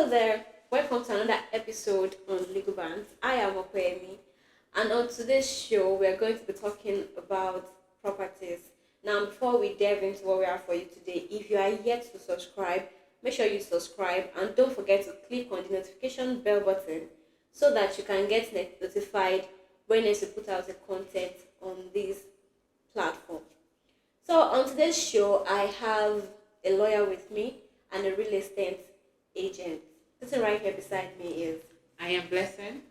there, welcome to another episode on Legal Bands. I am Okwemi, and on today's show, we are going to be talking about properties. Now, before we delve into what we have for you today, if you are yet to subscribe, make sure you subscribe and don't forget to click on the notification bell button so that you can get notified when we put out the content on this platform. So, on today's show, I have a lawyer with me and a real estate agent. Sitting right here beside me is... I am Blessing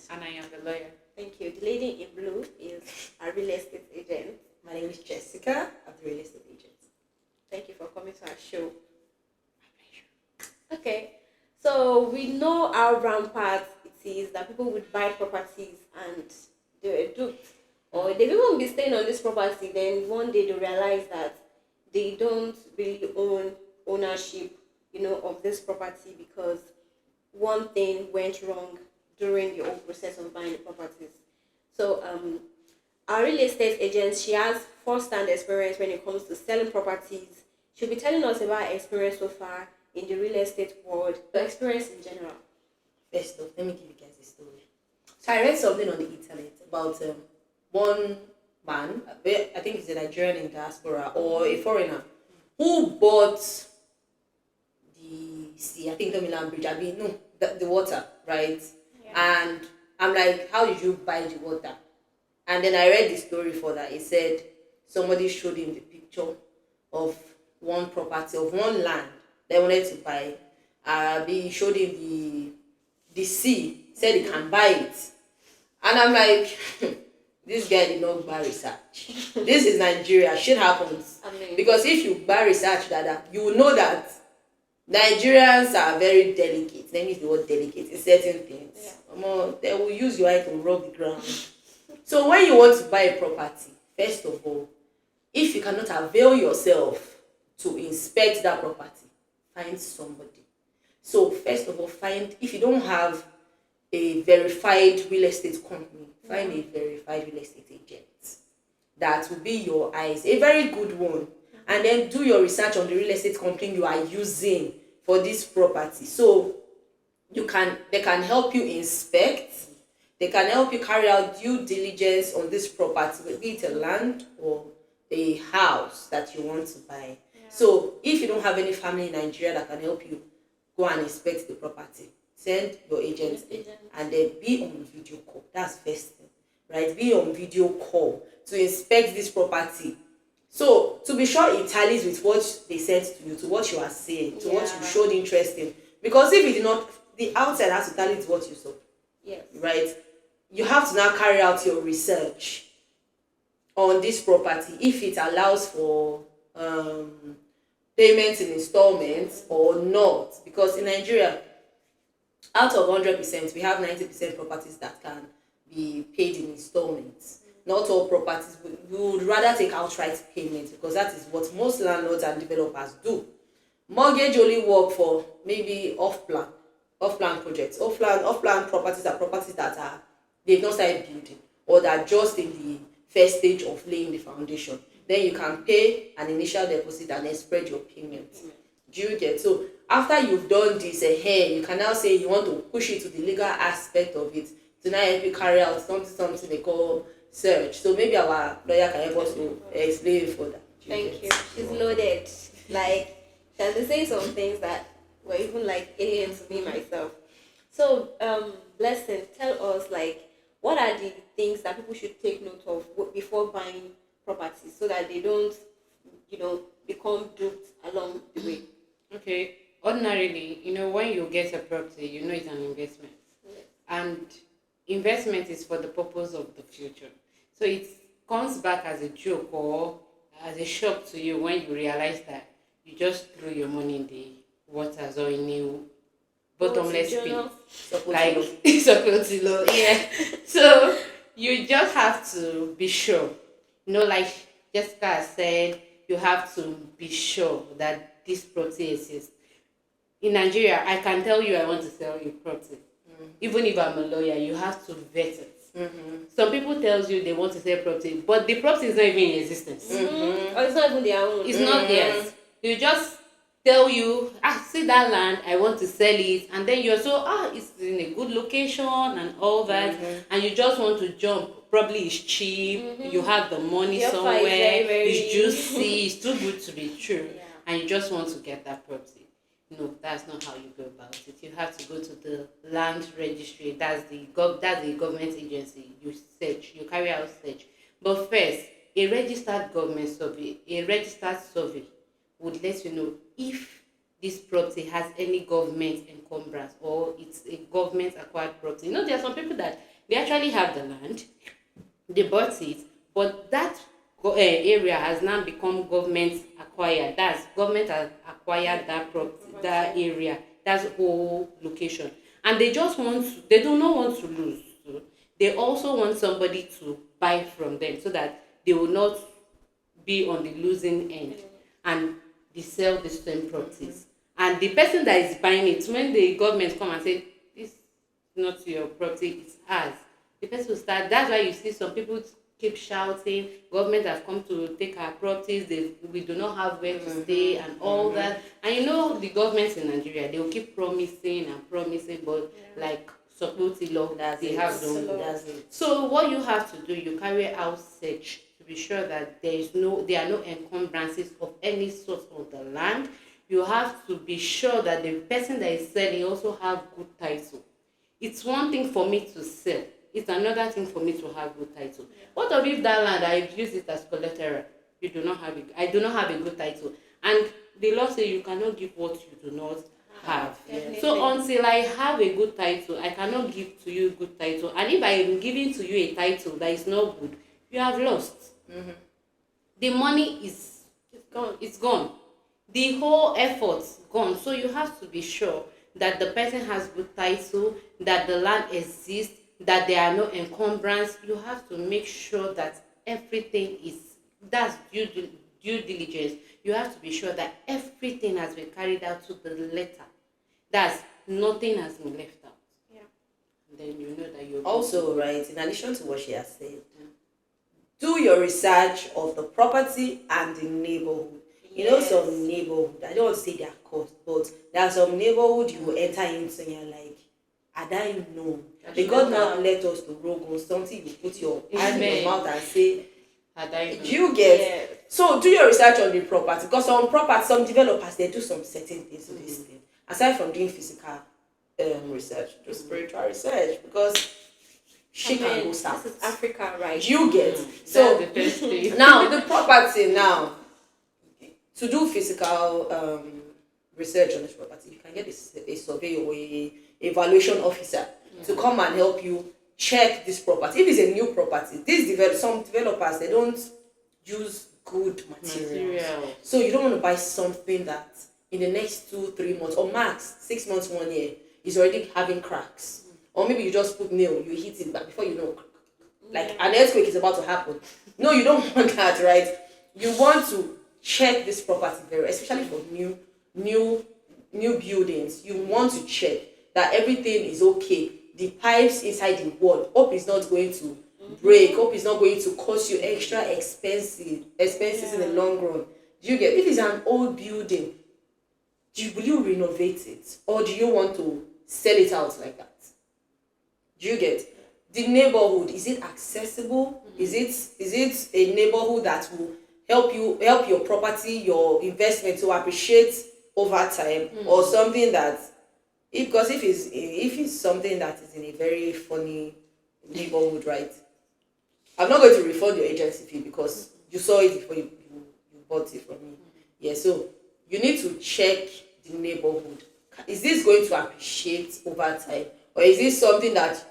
And I am the lawyer. thank you. The lady in blue is a real estate agent. My name is Jessica. I'm the real estate agent. Thank you for coming to our show. Okay, so we know how rampant it is that people would buy properties and they were duped. Or they've even been staying on this property, then one day they realize that they don't really own ownership, of this property because one thing went wrong during the whole process of buying the properties. So our real estate agent, she has first-hand experience when it comes to selling properties. She'll be telling us about her experience so far in the real estate world, the experience in general. First off, let me give you guys a story. So I read something on the internet about one man, I think he's a Nigerian in diaspora or a foreigner, who bought the sea, I think the Milan Bridge, the water, right? Yeah. And I'm like, how did you buy the water? And then I read the story for that. It said somebody showed him the picture of one property, of one land they wanted to buy. He showed him the sea, said he can buy it. And I'm like, this guy did not buy research. This is Nigeria. Shit happens. Because if you buy research, you will know that Nigerians are very delicate. Let me use the word delicate in certain things. Yeah. They will use your eye to rub the ground. So when you want to buy a property, first of all, if you cannot avail yourself to inspect that property, find somebody. So first of all, if you don't have a verified real estate company, find a verified real estate agent. That will be your eyes, a very good one. And then do your research on the real estate company you are using for this property. So they can help you inspect, they can help you carry out due diligence on this property, be it a land or a house that you want to buy. Yeah. So if you don't have any family in Nigeria that can help you go and inspect the property, send your agent and then be on video call. That's first thing, right? Be on video call to inspect this property. So to be sure it tallies with what they sent to you, to what you are saying, to what you showed interest in. Because if it did not, the outside has to tally with what you saw. Yes. Right? You have to now carry out your research on this property if it allows for payments in installments or not. Because in Nigeria, out of 100%, we have 90% properties that can be paid in installments. Not all properties, we would rather take outright payment because that is what most landlords and developers do. Mortgage only work for maybe off-plan projects. Off-plan properties are properties that they've not started building or that are just in the first stage of laying the foundation. Then you can pay an initial deposit and then spread your payment. Do you get? So after you've done this, you can now say you want to push it to the legal aspect of it to now help you carry out something they call search. So maybe our lawyer can help us to explain it further. Thank you. She's loaded. Like, she has been saying some things that were even like alien to me myself. So, Blessing, tell us, like, what are the things that people should take note of before buying properties so that they don't, become duped along the way? Okay. Ordinarily, when you get a property, it's an investment. Yes. And investment is for the purpose of the future. So it comes back as a joke or as a shock to you when you realize that you just threw your money in the waters or in a bottomless pit. Like Socotilo. Yeah. So you just have to be sure. Like Jessica said, you have to be sure that this property exists. In Nigeria, I can tell you I want to sell you property. Even if I'm a lawyer, you have to vet it. Mm-hmm. Some people tells you they want to sell property, but the property is not even in existence. Mm-hmm. Or it's not even their own. It's not theirs. You just tell you, see that land, I want to sell it, and then you're so it's in a good location and all that, and you just want to jump. Probably it's cheap, you have the money The offer is somewhere, very, very- it's juicy, it's too good to be true, Yeah. and you just want to get that property. No, that's not how you go about it. You have to go to the land registry. That's the government agency. You search, you carry out search. But first, a registered survey would let you know if this property has any government encumbrance or it's a government acquired property. You know, there are some people that they actually have the land, they bought it, but that area has now become government acquired. That's government has acquired that property, that area, that's whole location, and they just want to, they do not want to lose. So they also want somebody to buy from them so that they will not be on the losing end and they sell the same properties. And the person that is buying it, when the government come and say this is not your property, it's ours, the person will start. That's why you see some people keep shouting, government has come to take our properties, we do not have where to stay and all that. And you know the governments in Nigeria, they will keep promising and promising, but like Sokoti law, they have no more. So what you have to do, you carry out search to be sure that there are no encumbrances of any sort of the land. You have to be sure that the person that is selling also have good title. It's one thing for me to sell, it's another thing for me to have good title. What if that land I've used it as collateral? I do not have a good title, and the law says you cannot give what you do not have. So until I have a good title, I cannot give to you a good title. And if I am giving to you a title that is not good, you have lost. The money is gone. It's gone. The whole effort gone. So you have to be sure that the person has good title, that the land exists, that there are no encumbrance. You have to make sure that everything is, that's due diligence. You have to be sure that everything has been carried out to the letter. That's nothing has been left out. Yeah. And then you know that you're Also, right, in addition to what she has said, do your research of the property and the neighborhood. You know, some neighborhood, I don't want to say they are cost, but there are some neighborhood you will enter into and you're like, I don't know. May God not let us to rogue on something you put your hand in your mouth and say, do you get? So do your research on the property, because some developers, they do some certain things to this thing. Aside from doing physical research, do spiritual research, because she can go south. This is Africa, right? You get? So the first thing. now the property now, to do physical research on this property, you can get a surveyor or a evaluation officer to come and help you check this property. If it's a new property, some developers, they don't use good materials. So you don't want to buy something that in the next 2-3 months or max 6 months, 1 year is already having cracks. Or maybe you just put nail, you hit it, but before you know, like an earthquake is about to happen. No, you don't want that, right? You want to check this property especially for new buildings. You want to check that everything is okay. The pipes inside the wall, hope is not going to break, hope is not going to cost you extra expenses in the long run. Do you get? If it's an old building, will you renovate it, or do you want to sell it out like that? Do you get? The neighborhood, is it accessible? Is it a neighborhood that will help your property, your investment to appreciate over time, or something that if it's something that is in a very funny neighborhood, right? I'm not going to refund your agency fee because you saw it before you bought it from me. Yeah, so you need to check the neighborhood. Is this going to appreciate over time, or is this something that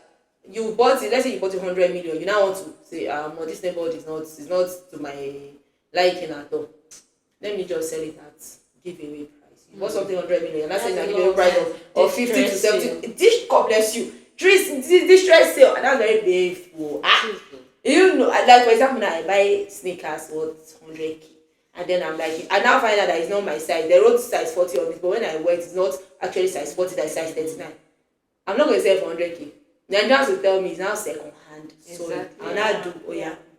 you bought it? Let's say you bought 100 million. You now want to say, well, this neighborhood is not to my liking at all. Let me just sell it at giveaway price. You bought something 100 million. You're not saying that giveaway price of 50 to 70. This, God bless you. Distress sale, and that's very painful. You know, like for example, now I buy sneakers worth 100k, and then I'm like, I now find out that it's not my size. They wrote size 40 on it, but when I went, it's not actually size 40, that's size 39. I'm not going to sell for 100k. Then just to tell me it's now second hand. So I'll now do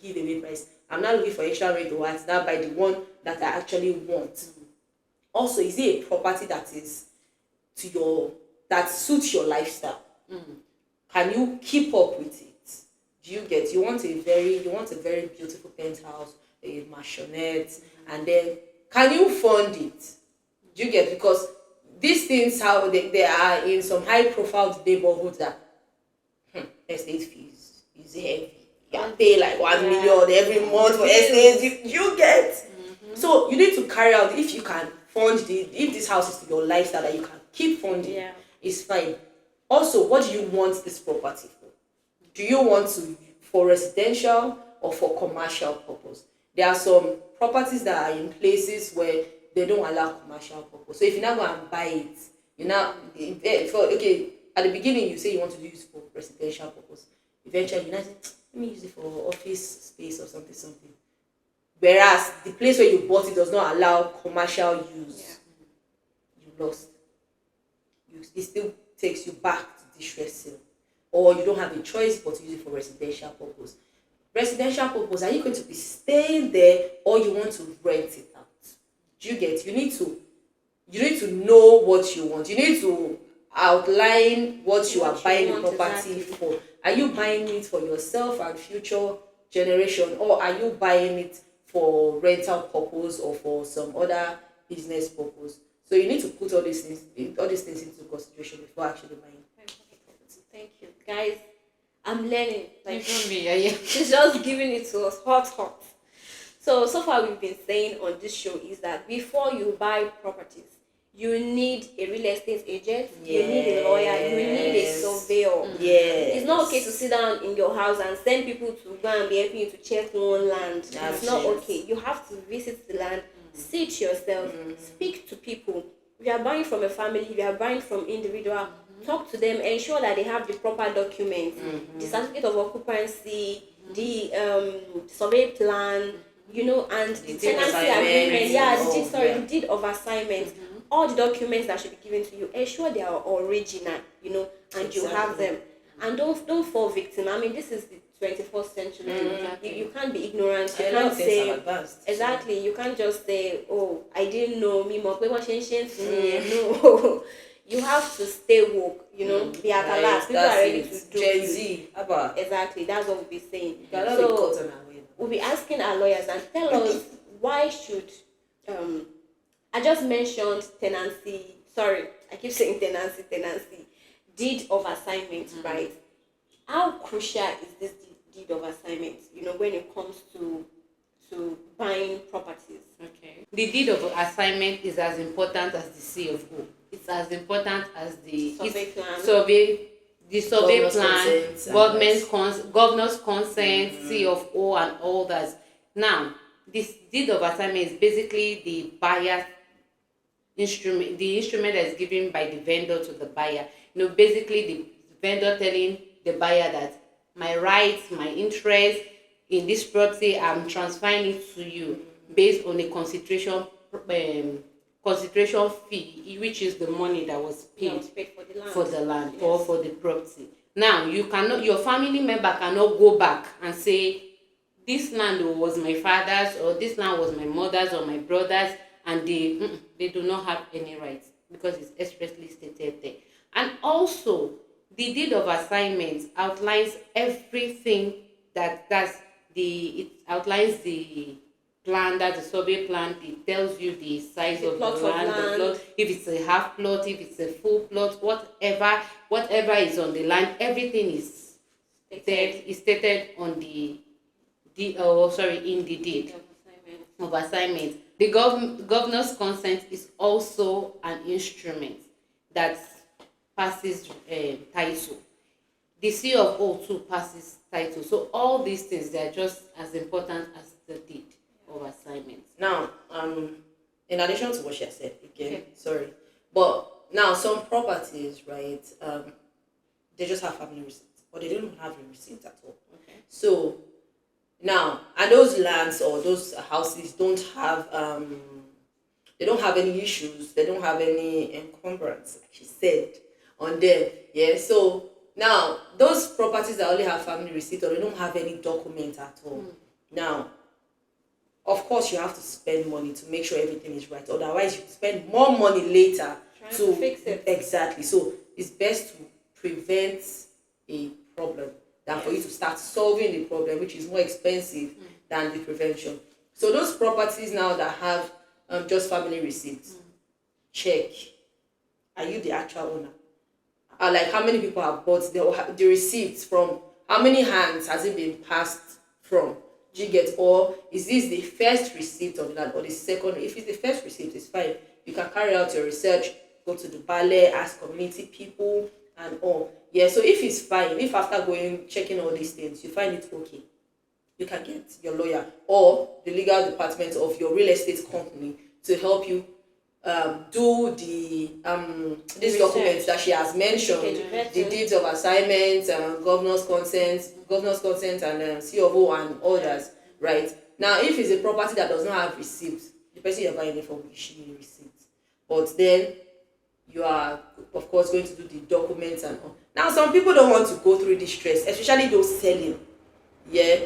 give away price. I'm not looking for extra rate to what, now buy the one that I actually want. Also, is it a property that suits your lifestyle? Can you keep up with it? Do you get? You want a very beautiful penthouse, a mansionette, and then can you fund it? Do you get? Because these things, how they are in some high profile neighborhoods that estate fees is heavy. You pay like 1 million every month for estate. You get. So you need to carry out, if you can fund if this house is to your lifestyle that you can keep funding, it's fine. Also, what do you want this property for? Do you want to for residential or for commercial purpose? There are some properties that are in places where they don't allow commercial purpose. So if you now go and buy it, at the beginning you say you want to use it for residential purpose. Eventually you now say, let me use it for office space or something. Whereas the place where you bought it does not allow commercial use. You lost. It still takes you back to distress sale. Or you don't have a choice but to use it for residential purpose. Residential purpose, are you going to be staying there or you want to rent it out? Do you get? You need to know what you want. You need to outline what you are buying the property for. Are you buying it for yourself and future generation, or are you buying it for rental purpose or for some other business purpose? So you need to put all these things into consideration before actually buying. Thank you, guys. I'm learning. Like Yeah. she's just giving it to us hot. So far we've been saying on this show is that before you buy properties, you need a real estate agent, you need a lawyer, you need a surveyor. It's not okay to sit down in your house and send people to go and be helping you to check one land. It's not okay. You have to visit the land, see it yourself, speak to people. If you are buying from a family, if you are buying from individual, talk to them, ensure that they have the proper documents, the certificate of occupancy, the survey plan, and the tenancy agreement. The deed of assignment. All the documents that should be given to you, ensure they are original, and you have them. And don't fall victim. I mean, this is the 21st century. You can't be ignorant. You can't say exactly. You can't just say, "Oh, I didn't know me more." No, you have to stay woke. Be at alert. People are ready to do Gen Z. Exactly. That's what we'll be saying. So we'll be asking our lawyers and tell us why should I just mentioned tenancy. Sorry, I keep saying tenancy. Deed of assignment, right? How crucial is this deed of assignment? When it comes to buying properties. Okay. The deed of assignment is as important as the C of O. It's as important as the survey plan. The survey plan, governor's consent, C of O, and all that. Now, this deed of assignment is basically the buyer's instrument, the instrument that is given by the vendor to the buyer. Basically the vendor telling the buyer that my rights, my interest in this property, I'm transferring it to you based on a consideration fee, which is the money that was paid for the land or for the property. Now, your family member cannot go back and say, this land was my father's, or this land was my mother's or my brother's, and they do not have any rights because it's expressly stated there. And also, the deed of assignment outlines everything it outlines the plan, that's the survey plan. It tells you the size of the land, the plot, if it's a half plot, if it's a full plot, whatever is on the land, everything is stated on in the deed of assignment. The governor's consent is also an instrument that passes title. The C of O too passes title. So all these things, they are just as important as the deed of assignment. Now, in addition to what she has said, but now some properties, right, they just have family receipts, or they don't have a receipt at all. Okay. So now, and those lands or those houses don't have any issues, they don't have any encumbrance, like she said, on them. Yeah. So now those properties that only have family receipt or they don't have any document at all. Now, of course you have to spend money to make sure everything is right. Otherwise, you spend more money later Trying to fix it. Exactly. So it's best to prevent a problem than for you to start solving the problem, which is more expensive than the prevention. So those properties now that have just family receipts, check. Are you the actual owner? Like how many people have bought the receipts from? How many hands has it been passed from? Do you get? Or is this the first receipt of the land or the second? If it's the first receipt, it's fine. You can carry out your research, go to the ballet, ask community people and all. Yeah, so if it's fine, if after checking all these things, you find it okay, you can get your lawyer or the legal department of your real estate company to help you do the these documents that she has mentioned, the deeds of assignment, governor's consent and C of O and others, right? Now, if it's a property that does not have receipts, the person you're buying it from will issue you receipts. But then you are, of course, going to do the documents and all. Now, some people don't want to go through this stress, especially those selling. Yeah,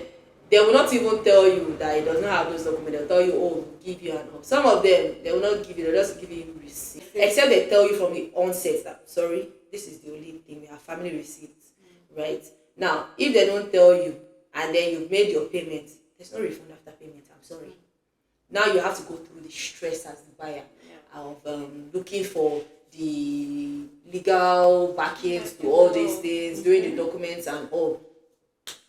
they will not even tell you that it does not have those documents. They'll tell you, oh, we'll give you and all. Some of them, they will not give you, they'll just give you receipts. Except they tell you from the onset that, sorry, this is the only thing, we have family receipts, right? Now, if they don't tell you and then you've made your payment, there's no refund after payment, I'm sorry. Now you have to go through the stress as the buyer of looking for the legal backings to all these things, doing the documents and all.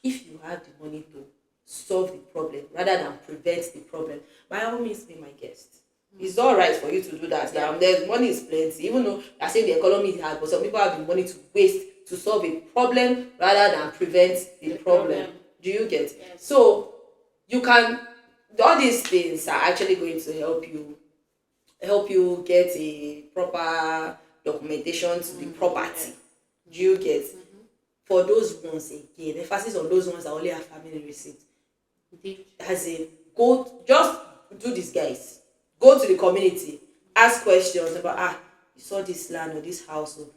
If you have the money to solve the problem rather than prevent the problem, by all means be my guest. It's all right for you to do that. There's money is plenty, even though I say the economy is hard, but some people have the money to waste to solve a problem rather than prevent the problem. Do you get? Yes. So you can, all these things are actually going to help you get a proper documentation to the property. Do you get? For those ones, again, emphasis on those ones that only have family receipt. As in, just do this, guys. Go to the community, ask questions about you saw this land or this house, or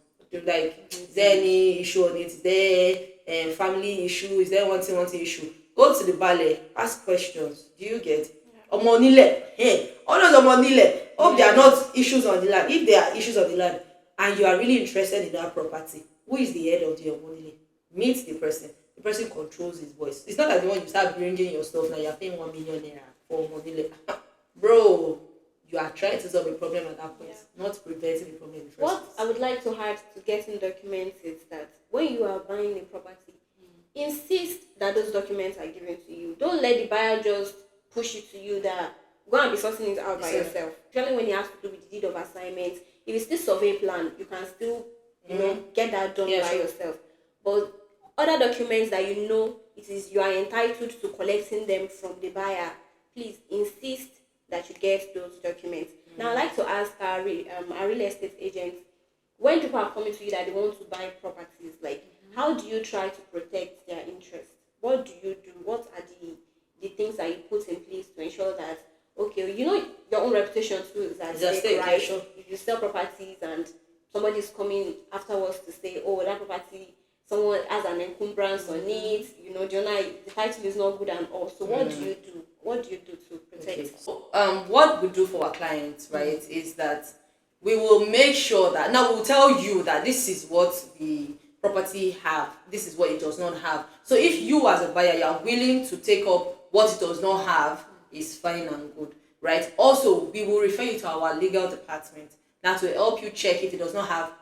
like, is there any issue on it? Is there family issue? Is there one thing issue? Go to the ballet, ask questions. Do you get? Omonile, hey, all those omonile. Hope there are not issues on the land. If there are issues on the land and you are really interested in that property, who is the head of the omonile? Meet the person. The person controls his voice. It's not like the one you start bringing your stuff now. You're paying 1 million naira for omonile. Bro, you are trying to solve a problem at that point, not preventing the problem in the first place. What I would like to add to getting documents is that when you are buying a property, insist that those documents are given to you. Don't let the buyer just push it to you that go and be sorting it out by yourself. Especially when it has to do with the deed of assignment. If it's still survey plan, you can still get that done by yourself. But other documents that you are entitled to collecting them from the buyer, please insist that you get those documents. Now, I'd like to ask our real estate agents, when people are coming to you that they want to buy properties, like how do you try to protect their interest? What do you do? What are the things that you put in place to ensure that, okay, your own reputation too is at stake, right? If you sell properties and somebody is coming afterwards to say, oh, that property, someone has an encumbrance on it, the title is not good and all. So what do you do? What do you do to protect? Okay. So, what we do for our clients, right, is that we will make sure that, now we'll tell you that this is what the property have, this is what it does not have. So if you as a buyer, you are willing to take up what it does not have, is fine and good, right? Also, we will refer you to our legal department now to help you check if it does not have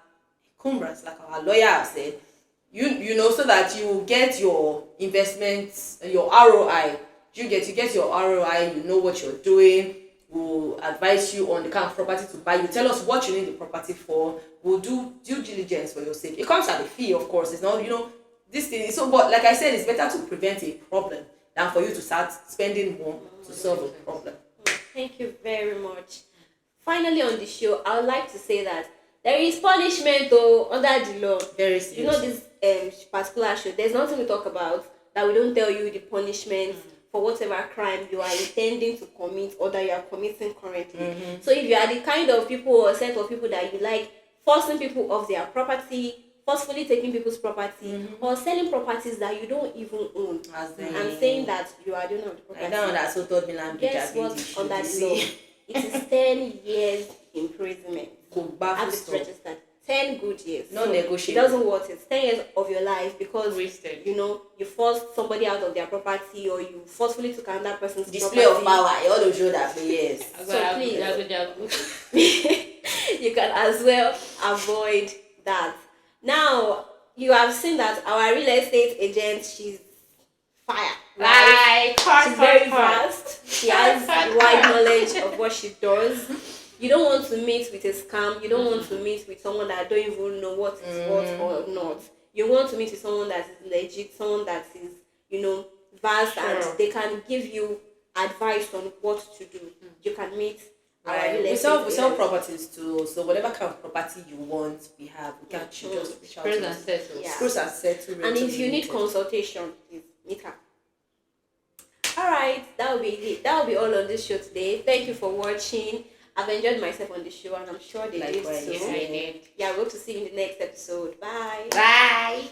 encumbrance, like our lawyer has said, so that you will get your investments, your ROI. You get your ROI, you know what you're doing. We'll advise you on the kind of property to buy. You tell us what you need the property for. We'll do due diligence for your sake. It comes at a fee, of course. It's not, this thing. So, but like I said, it's better to prevent a problem than for you to start spending more to solve a problem. Thank you very much. Finally on the show, I would like to say that there is punishment under the law. Very serious. This particular show, there's nothing we talk about that we don't tell you the punishment for whatever crime you are intending to commit or that you are committing currently. So if you are the kind of people or set of people that you like forcing people off their property, forcefully taking people's property or selling properties that you don't even own and saying that you are the owner of the property. I don't understand so told me language. Guess what? Under the law, it is 10 years imprisonment. Have it registered. 10 good years. No so negotiable. It doesn't worth it. 10 years of your life because Wasted. you forced somebody out of their property or you forcefully took another person's display property. of power. You ought to show that yes. So please, you can as well avoid that. Now you have seen that our real estate agent, she's fire. Like, She's very fast. She has wide knowledge of what she does. You don't want to meet with a scam. You don't want to meet with someone that don't even know what is what or not. You want to meet with someone that is legit, someone that is, vast, and they can give you advice on what to do. You can meet our real estate we sell properties too. So whatever kind of property you want, we have. We can just reach out Spruce to and us. settle. Yeah. Spruce and settle. And if you need consultation, please meet her. Alright, that will be it. That will be all on this show today. Thank you for watching. I've enjoyed myself on the show and I'm sure they did Likewise. too. Yes, I did. Yeah, we hope to see you in the next episode. Bye. Bye.